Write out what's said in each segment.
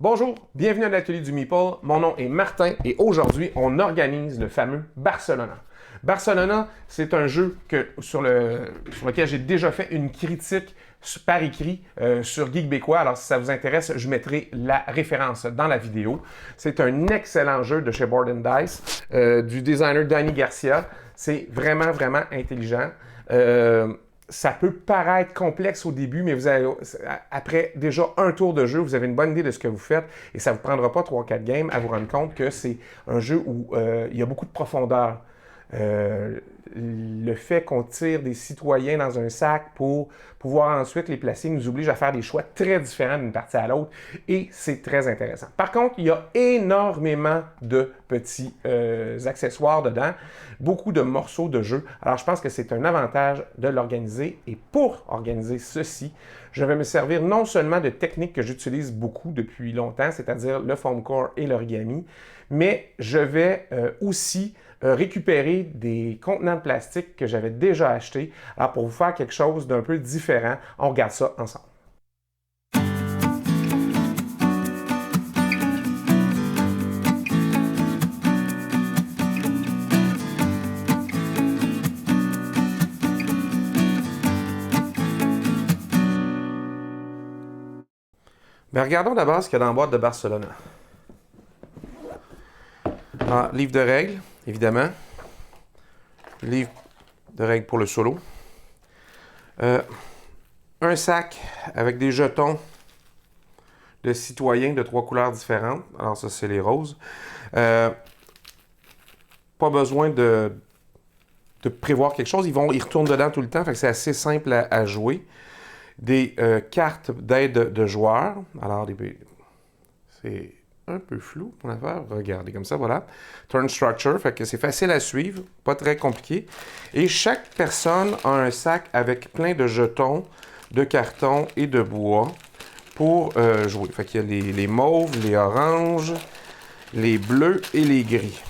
Bonjour, bienvenue à l'atelier du Meeple. Mon nom est Martin et aujourd'hui, on organise le fameux Barcelona. Barcelona, c'est un jeu sur lequel j'ai déjà fait une critique par écrit sur Geekbécois. Alors, si ça vous intéresse, je mettrai la référence dans la vidéo. C'est un excellent jeu de chez Board Dice, du designer Danny Garcia. C'est vraiment, vraiment intelligent. Ça peut paraître complexe au début, mais après déjà un tour de jeu, vous avez une bonne idée de ce que vous faites et ça ne vous prendra pas 3-4 games à vous rendre compte que c'est un jeu où il y a beaucoup de profondeur. Le fait qu'on tire des citoyens dans un sac pour pouvoir ensuite les placer nous oblige à faire des choix très différents d'une partie à l'autre et c'est très intéressant. Par contre, il y a énormément de petits accessoires dedans, beaucoup de morceaux de jeu. Alors, je pense que c'est un avantage de l'organiser et pour organiser ceci, je vais me servir non seulement de techniques que j'utilise beaucoup depuis longtemps, c'est-à-dire le foam core et l'origami, mais je vais aussi récupérer des contenants de plastique que j'avais déjà achetés. Alors, pour vous faire quelque chose d'un peu différent, on regarde ça ensemble. Mais regardons d'abord ce qu'il y a dans la boîte de Barcelona. Livre de règles, évidemment. Livre de règles pour le solo. Un sac avec des jetons de citoyens de 3 couleurs différentes. Alors ça, c'est les roses. Pas besoin de prévoir quelque chose. Ils retournent dedans tout le temps. Fait que c'est assez simple à jouer. Des cartes d'aide de joueurs. Alors, c'est un peu flou pour l'affaire. Regardez comme ça, voilà. Turn structure, fait que c'est facile à suivre, pas très compliqué. Et chaque personne a un sac avec plein de jetons, de carton et de bois pour jouer. Fait qu'il y a les mauves, les oranges, les bleus et les gris.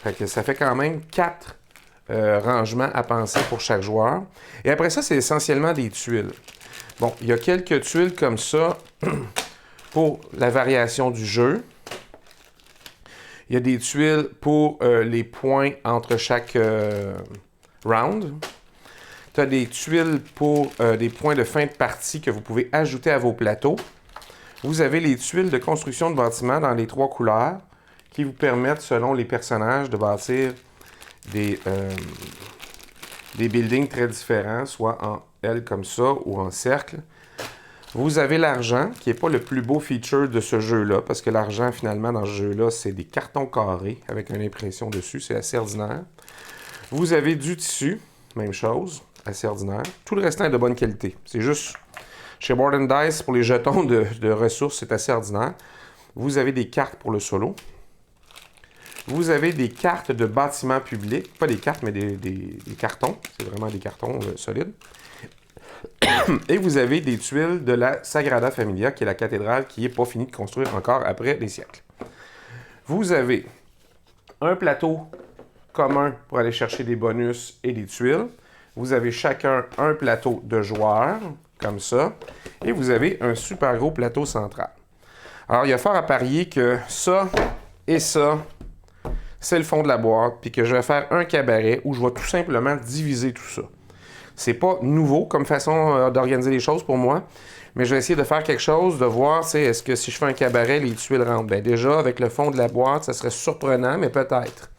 Fait que ça fait quand même 4 rangements à penser pour chaque joueur. Et après ça, c'est essentiellement des tuiles. Bon, il y a quelques tuiles comme ça pour la variation du jeu. Il y a des tuiles pour les points entre chaque round. Tu as des tuiles pour des points de fin de partie que vous pouvez ajouter à vos plateaux. Vous avez les tuiles de construction de bâtiments dans les 3 couleurs qui vous permettent, selon les personnages, de bâtir des buildings très différents, soit en L comme ça ou en cercle. Vous avez l'argent, qui n'est pas le plus beau feature de ce jeu-là, parce que l'argent, finalement, dans ce jeu-là, c'est des cartons carrés avec une impression dessus. C'est assez ordinaire. Vous avez du tissu, même chose, assez ordinaire. Tout le restant est de bonne qualité. C'est juste, chez Board Dice, pour les jetons de ressources, c'est assez ordinaire. Vous avez des cartes pour le solo. Vous avez des cartes de bâtiments publics. Pas des cartes, mais des cartons. C'est vraiment des cartons solides. Et vous avez des tuiles de la Sagrada Familia, qui est la cathédrale qui n'est pas finie de construire encore après des siècles. Vous avez un plateau commun pour aller chercher des bonus et des tuiles. Vous avez chacun un plateau de joueurs, comme ça. Et vous avez un super gros plateau central. Alors, il y a fort à parier que ça et ça, c'est le fond de la boîte, puis que je vais faire un cabaret où je vais tout simplement diviser tout ça. C'est pas nouveau comme façon d'organiser les choses pour moi, mais je vais essayer de faire quelque chose, de voir, est-ce que si je fais un cabaret, les tuiles rentrent. Bien, déjà, avec le fond de la boîte, ça serait surprenant, mais peut-être.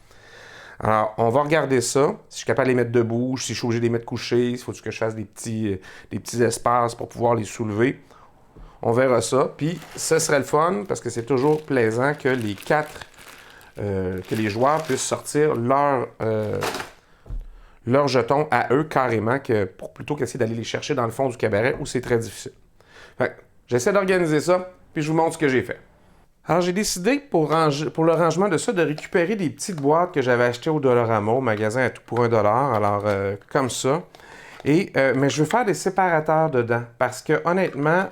Alors, on va regarder ça. Si je suis capable de les mettre debout, si je suis obligé de les mettre couchés, il faut que je fasse des petits espaces pour pouvoir les soulever. On verra ça. Puis, ce serait le fun, parce que c'est toujours plaisant que que les joueurs puissent sortir leurs jetons à eux carrément, plutôt qu'essayer d'aller les chercher dans le fond du cabaret où c'est très difficile. J'essaie d'organiser ça, puis je vous montre ce que j'ai fait. Alors, j'ai décidé pour le rangement de ça, de récupérer des petites boîtes que j'avais achetées au Dollarama, au magasin à tout pour $1. Alors, comme ça. Mais je veux faire des séparateurs dedans, parce que honnêtement,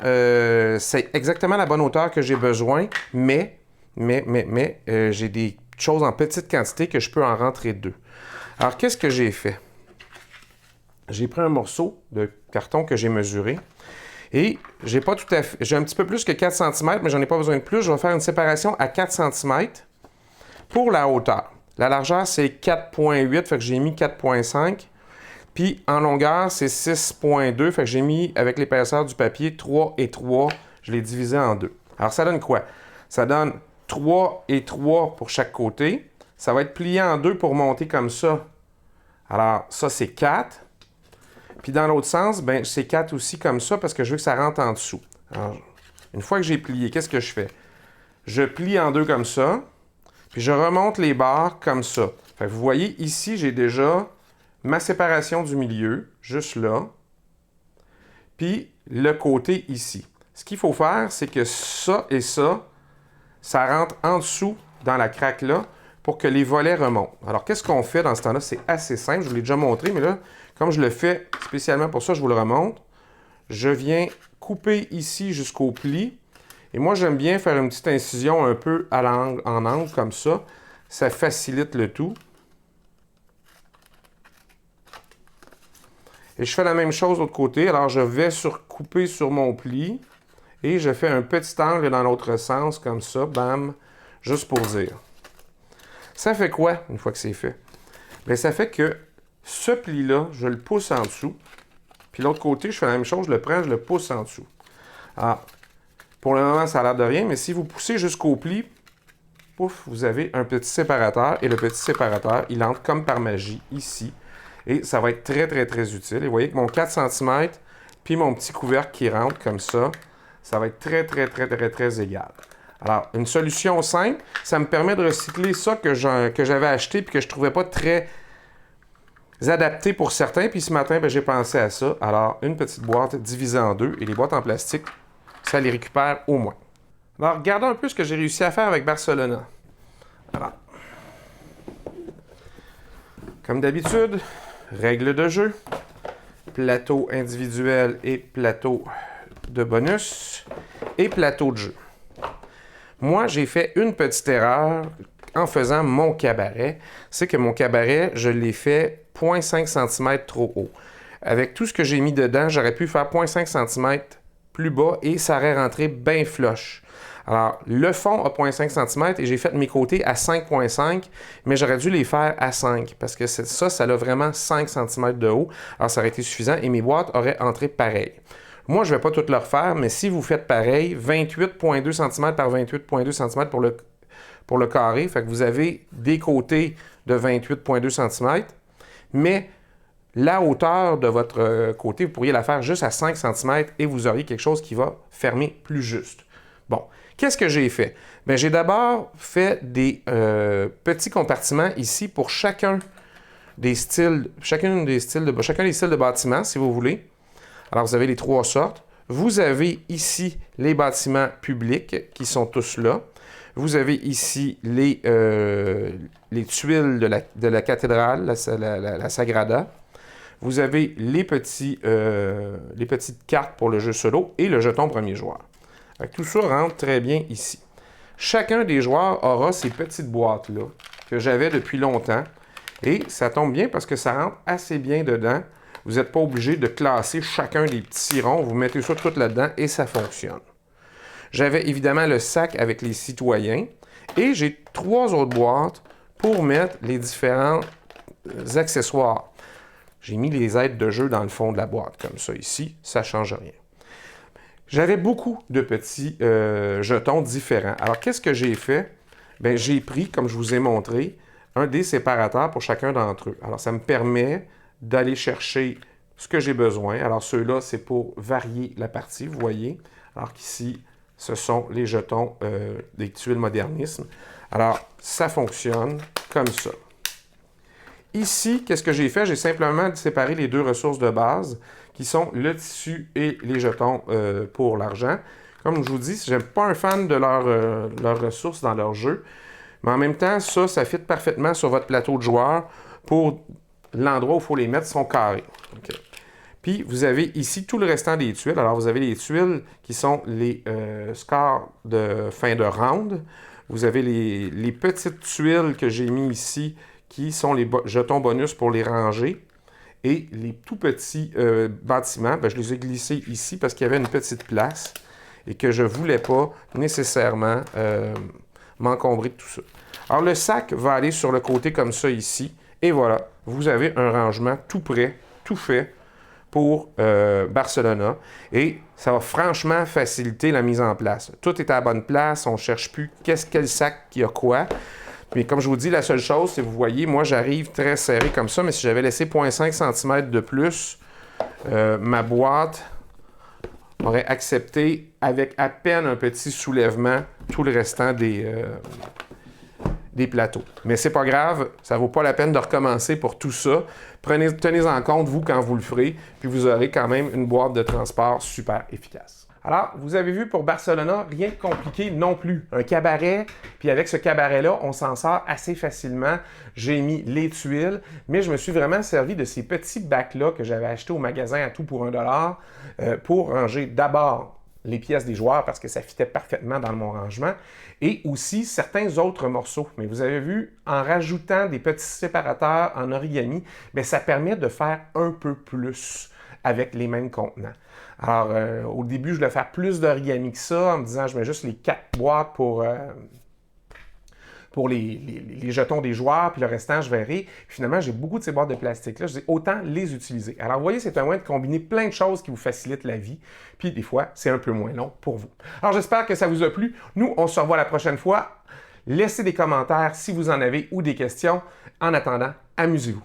c'est exactement la bonne hauteur que j'ai besoin, mais j'ai des choses en petite quantité que je peux en rentrer 2. Alors, qu'est-ce que j'ai fait? J'ai pris un morceau de carton que j'ai mesuré Et j'ai pas tout à fait... J'ai un petit peu plus que 4 cm, mais j'en ai pas besoin de plus. Je vais faire une séparation à 4 cm pour la hauteur. La largeur, c'est 4,8, fait que j'ai mis 4,5. Puis en longueur, c'est 6,2, fait que j'ai mis, avec l'épaisseur du papier, 3 et 3. Je l'ai divisé en deux. Alors, ça donne quoi? Ça donne 3 et 3 pour chaque côté. Ça va être plié en deux pour monter comme ça. Alors, ça, c'est 4. Puis dans l'autre sens, ben c'est 4 aussi comme ça parce que je veux que ça rentre en dessous. Alors, une fois que j'ai plié, qu'est-ce que je fais? Je plie en deux comme ça, puis je remonte les barres comme ça. Fait que vous voyez, ici, j'ai déjà ma séparation du milieu, juste là, puis le côté ici. Ce qu'il faut faire, c'est que ça et ça rentre en dessous dans la craque là pour que les volets remontent. Alors, qu'est-ce qu'on fait dans ce temps-là? C'est assez simple, je vous l'ai déjà montré, mais là, comme je le fais spécialement pour ça, je vous le remonte. Je viens couper ici jusqu'au pli. Et moi, j'aime bien faire une petite incision un peu en angle comme ça. Ça facilite le tout. Et je fais la même chose de l'autre côté. Alors, je vais couper sur mon pli. Et je fais un petit angle dans l'autre sens, comme ça, bam, juste pour dire. Ça fait quoi, une fois que c'est fait? Bien, ça fait que ce pli-là, je le pousse en dessous. Puis l'autre côté, je fais la même chose, je le prends, je le pousse en dessous. Alors, pour le moment, ça a l'air de rien, mais si vous poussez jusqu'au pli, pouf, vous avez un petit séparateur. Et le petit séparateur, il entre comme par magie ici. Et ça va être très, très, très utile. Et vous voyez que mon 4 cm, puis mon petit couvercle qui rentre comme ça, ça va être très, très, très, très, très égal. Alors, une solution simple, ça me permet de recycler ça que j'avais acheté puis que je ne trouvais pas très adapté pour certains. Puis ce matin, j'ai pensé à ça. Alors, une petite boîte divisée en deux et les boîtes en plastique, ça les récupère au moins. Alors, regardons un peu ce que j'ai réussi à faire avec Barcelona. Alors, comme d'habitude, règles de jeu, plateau individuel et plateau de bonus et plateau de jeu. Moi, j'ai fait une petite erreur en faisant mon cabaret. C'est que mon cabaret, je l'ai fait 0,5 cm trop haut. Avec tout ce que j'ai mis dedans, j'aurais pu faire 0,5 cm plus bas et ça aurait rentré bien flush. Alors, le fond a 0,5 cm et j'ai fait mes côtés à 5,5, mais j'aurais dû les faire à 5 parce que ça a vraiment 5 cm de haut. Alors, ça aurait été suffisant et mes boîtes auraient entré pareil. Moi, je ne vais pas tout le refaire, mais si vous faites pareil, 28,2 cm par 28,2 cm pour le carré, fait que vous avez des côtés de 28,2 cm, mais la hauteur de votre côté, vous pourriez la faire juste à 5 cm et vous auriez quelque chose qui va fermer plus juste. Bon, qu'est-ce que j'ai fait? Bien, j'ai d'abord fait des petits compartiments ici pour chacun des styles de bâtiments, si vous voulez. Alors, vous avez les trois sortes. Vous avez ici les bâtiments publics qui sont tous là. Vous avez ici les tuiles de la cathédrale, la Sagrada. Vous avez les petites cartes pour le jeu solo et le jeton premier joueur. Tout ça rentre très bien ici. Chacun des joueurs aura ces petites boîtes-là que j'avais depuis longtemps. Et ça tombe bien parce que ça rentre assez bien dedans. Vous n'êtes pas obligé de classer chacun des petits ronds. Vous mettez ça tout là-dedans et ça fonctionne. J'avais évidemment le sac avec les citoyens. Et j'ai 3 autres boîtes pour mettre les différents accessoires. J'ai mis les aides de jeu dans le fond de la boîte, comme ça ici. Ça ne change rien. J'avais beaucoup de petits jetons différents. Alors, qu'est-ce que j'ai fait? Bien, j'ai pris, comme je vous ai montré, un des séparateurs pour chacun d'entre eux. Alors, ça me permet d'aller chercher ce que j'ai besoin. Alors, ceux-là, c'est pour varier la partie, vous voyez. Alors qu'ici, ce sont les jetons des tuiles modernisme. Alors, ça fonctionne comme ça. Ici, qu'est-ce que j'ai fait? J'ai simplement séparé les deux ressources de base, qui sont le tissu et les jetons pour l'argent. Comme je vous dis, je n'aime pas un fan de leurs ressources dans leur jeu, mais en même temps, ça fit parfaitement sur votre plateau de joueur pour l'endroit où il faut les mettre, sont carrés. Okay. Puis, vous avez ici tout le restant des tuiles. Alors, vous avez les tuiles qui sont les scores de fin de round. Vous avez les petites tuiles que j'ai mis ici qui sont les jetons bonus pour les ranger. Et les tout petits bâtiments, ben, je les ai glissés ici parce qu'il y avait une petite place et que je ne voulais pas nécessairement m'encombrer de tout ça. Alors, le sac va aller sur le côté comme ça ici. Et voilà, vous avez un rangement tout prêt, tout fait pour Barcelona. Et ça va franchement faciliter la mise en place. Tout est à la bonne place. On ne cherche plus quel sac qui a quoi. Mais comme je vous dis, la seule chose, c'est que vous voyez, moi, j'arrive très serré comme ça. Mais si j'avais laissé 0,5 cm de plus, ma boîte aurait accepté avec à peine un petit soulèvement tout le restant des plateaux. Mais c'est pas grave, ça vaut pas la peine de recommencer pour tout ça. Tenez en compte, vous, quand vous le ferez, puis vous aurez quand même une boîte de transport super efficace. Alors, vous avez vu pour Barcelona, rien de compliqué non plus. Un cabaret, puis avec ce cabaret-là, on s'en sort assez facilement. J'ai mis les tuiles, mais je me suis vraiment servi de ces petits bacs-là que j'avais achetés au magasin à tout pour $1 pour ranger d'abord les pièces des joueurs parce que ça fitait parfaitement dans mon rangement et aussi certains autres morceaux. Mais vous avez vu, en rajoutant des petits séparateurs en origami, bien, ça permet de faire un peu plus avec les mêmes contenants. Alors, au début, je voulais faire plus d'origami que ça en me disant je mets juste les 4 boîtes pour les jetons des joueurs, puis le restant, je verrai. Finalement, j'ai beaucoup de ces boîtes de plastique-là. Je dis autant les utiliser. Alors, vous voyez, c'est un moyen de combiner plein de choses qui vous facilitent la vie. Puis, des fois, c'est un peu moins long pour vous. Alors, j'espère que ça vous a plu. Nous, on se revoit la prochaine fois. Laissez des commentaires si vous en avez ou des questions. En attendant, amusez-vous.